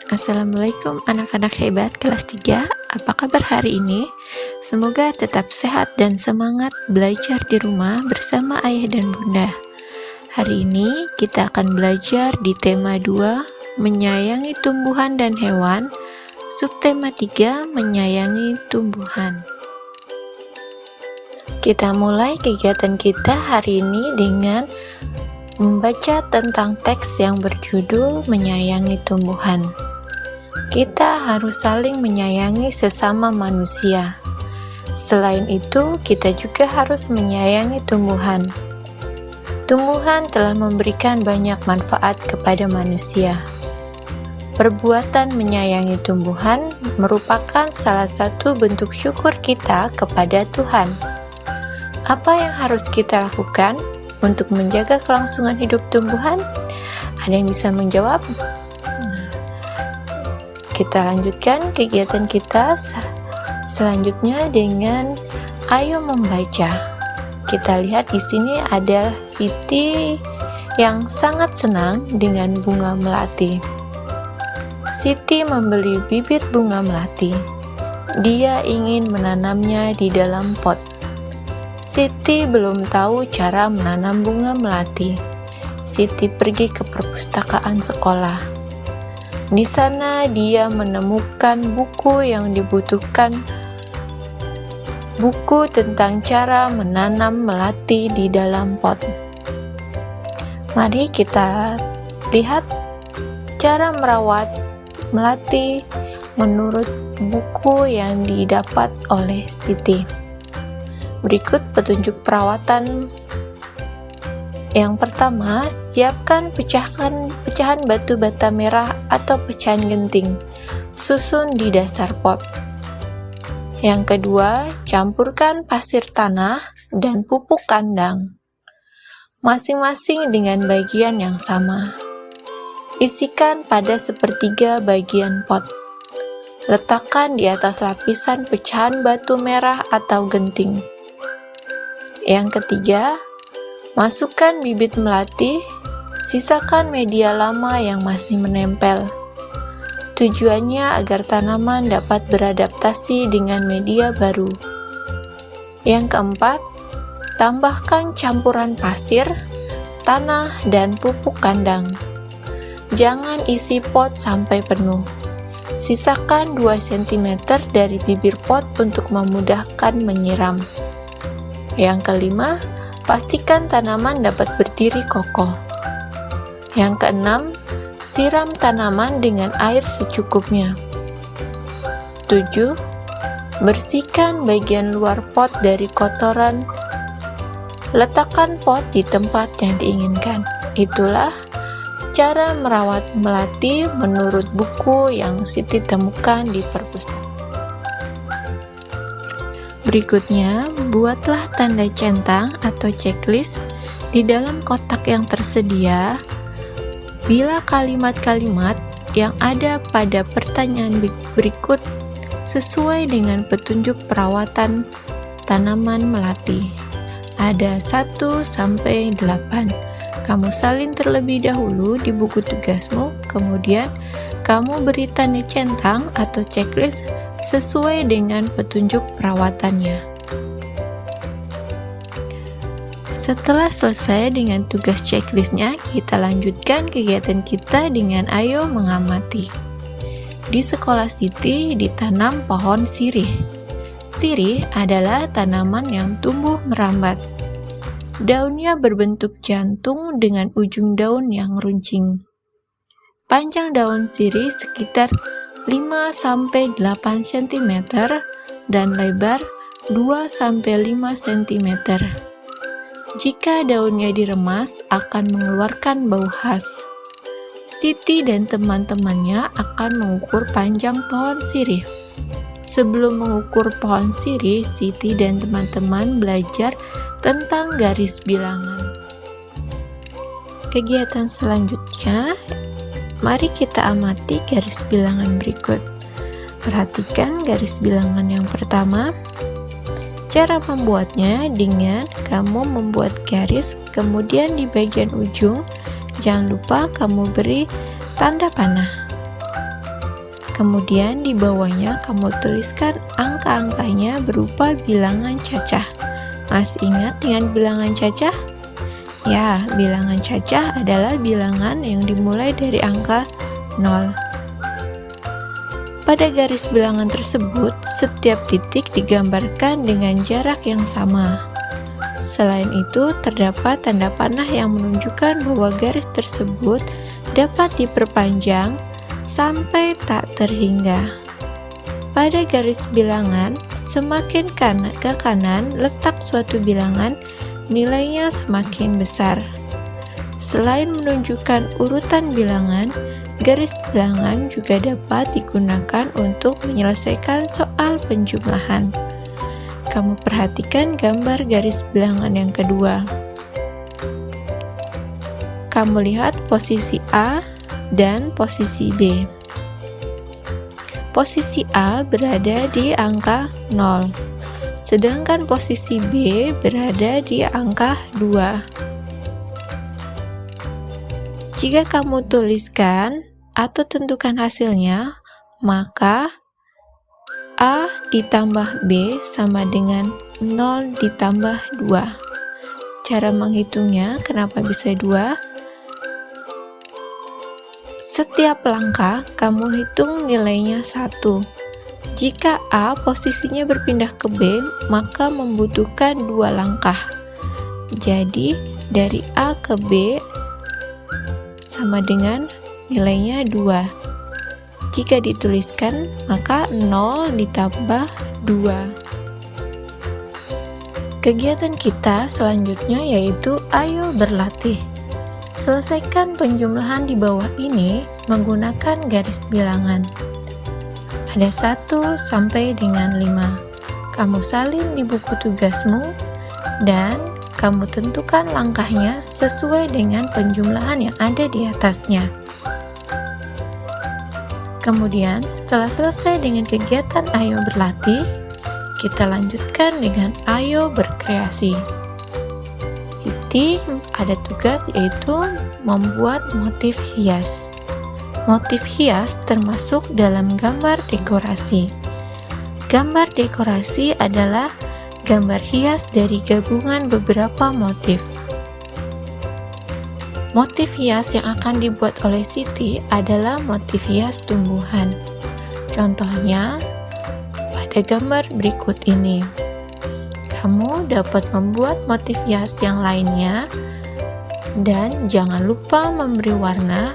Assalamualaikum anak-anak hebat kelas 3. Apa kabar hari ini? Semoga tetap sehat dan semangat belajar di rumah bersama ayah dan bunda. Hari ini kita akan belajar di tema 2, menyayangi tumbuhan dan hewan. Subtema 3, menyayangi tumbuhan. Kita mulai kegiatan kita hari ini dengan membaca tentang teks yang berjudul menyayangi tumbuhan. Kita harus saling menyayangi sesama manusia. Selain itu, kita juga harus menyayangi tumbuhan. Tumbuhan telah memberikan banyak manfaat kepada manusia. Perbuatan menyayangi tumbuhan merupakan salah satu bentuk syukur kita kepada Tuhan. Apa yang harus kita lakukan untuk menjaga kelangsungan hidup tumbuhan? Ada yang bisa menjawab? Kita lanjutkan kegiatan kita selanjutnya dengan ayo membaca. Kita lihat di sini ada Siti yang sangat senang dengan bunga melati. Siti membeli bibit bunga melati. Dia ingin menanamnya di dalam pot. Siti belum tahu cara menanam bunga melati. Siti pergi ke perpustakaan sekolah. Di sana dia menemukan buku yang dibutuhkan, buku tentang cara menanam melati di dalam pot. Mari kita lihat cara merawat melati menurut buku yang didapat oleh Siti. Berikut petunjuk perawatan. Yang pertama, siapkan pecahan batu bata merah atau pecahan genting, susun di dasar pot. Yang kedua, campurkan pasir tanah dan pupuk kandang, masing-masing dengan bagian yang sama. Isikan pada sepertiga bagian pot. Letakkan di atas lapisan pecahan batu merah atau genting. Yang ketiga, masukkan bibit melati, sisakan media lama yang masih menempel. Tujuannya agar tanaman dapat beradaptasi dengan media baru. Yang keempat, tambahkan campuran pasir, tanah, dan pupuk kandang. Jangan isi pot sampai penuh. Sisakan 2 cm dari bibir pot untuk memudahkan menyiram. Yang kelima, pastikan tanaman dapat berdiri kokoh. Yang keenam, siram tanaman dengan air secukupnya. 7. Bersihkan bagian luar pot dari kotoran. Letakkan pot di tempat yang diinginkan. Itulah cara merawat melati menurut buku yang Siti temukan di perpustakaan. Berikutnya, buatlah tanda centang atau checklist di dalam kotak yang tersedia bila kalimat-kalimat yang ada pada pertanyaan berikut sesuai dengan petunjuk perawatan tanaman melati. Ada 1 sampai 8. Kamu salin terlebih dahulu di buku tugasmu, kemudian kamu beri tanda centang atau checklist sesuai dengan petunjuk perawatannya. Setelah selesai dengan tugas checklistnya, kita lanjutkan kegiatan kita dengan ayo mengamati. Di sekolah Siti ditanam pohon sirih. Sirih adalah tanaman yang tumbuh merambat. Daunnya berbentuk jantung dengan ujung daun yang runcing. Panjang daun sirih sekitar 5-8 cm dan lebar 2-5 cm. Jika daunnya diremas akan mengeluarkan bau khas. Siti dan teman-temannya akan mengukur panjang pohon sirih. Sebelum mengukur pohon sirih, Siti dan teman-teman belajar tentang garis bilangan. Kegiatan selanjutnya, mari kita amati garis bilangan berikut. Perhatikan garis bilangan yang pertama. Cara membuatnya dengan kamu membuat garis, kemudian di bagian ujung jangan lupa kamu beri tanda panah. Kemudian di bawahnya kamu tuliskan angka-angkanya berupa bilangan cacah. Masih ingat dengan bilangan cacah? Ya, bilangan cacah adalah bilangan yang dimulai dari angka 0. Pada garis bilangan tersebut, setiap titik digambarkan dengan jarak yang sama. Selain itu, terdapat tanda panah yang menunjukkan bahwa garis tersebut dapat diperpanjang sampai tak terhingga. Pada garis bilangan, semakin ke kanan letak suatu bilangan, nilainya semakin besar. Selain menunjukkan urutan bilangan, garis bilangan juga dapat digunakan untuk menyelesaikan soal penjumlahan. Kamu perhatikan gambar garis bilangan yang kedua. Kamu lihat posisi A dan posisi B. Posisi A berada di angka 0, sedangkan posisi B berada di angka 2. Jika kamu tuliskan atau tentukan hasilnya, maka A ditambah B sama dengan 0 ditambah 2. Cara menghitungnya, kenapa bisa 2? Setiap langkah kamu hitung nilainya 1. Jika A posisinya berpindah ke B, maka membutuhkan 2 langkah. Jadi dari A ke B sama dengan nilainya 2. Jika dituliskan, maka 0 ditambah 2. Kegiatan kita selanjutnya yaitu ayo berlatih. Selesaikan penjumlahan di bawah ini menggunakan garis bilangan. Ada 1 sampai dengan 5. Kamu salin di buku tugasmu dan kamu tentukan langkahnya sesuai dengan penjumlahan yang ada di atasnya. Kemudian setelah selesai dengan kegiatan ayo berlatih, kita lanjutkan dengan ayo berkreasi. Siti ada tugas yaitu membuat motif hias. Motif hias termasuk dalam gambar dekorasi. Gambar dekorasi adalah gambar hias dari gabungan beberapa motif. Motif hias yang akan dibuat oleh Siti adalah motif hias tumbuhan. Contohnya pada gambar berikut ini. Kamu dapat membuat motif hias yang lainnya dan jangan lupa memberi warna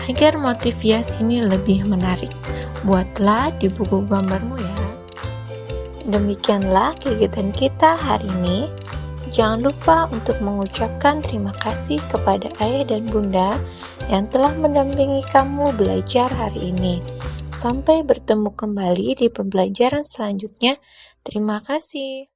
agar motif hias ini lebih menarik. Buatlah di buku gambarmu ya. Demikianlah kegiatan kita hari ini. Jangan lupa untuk mengucapkan terima kasih kepada ayah dan bunda yang telah mendampingi kamu belajar hari ini. Sampai bertemu kembali di pembelajaran selanjutnya. Terima kasih.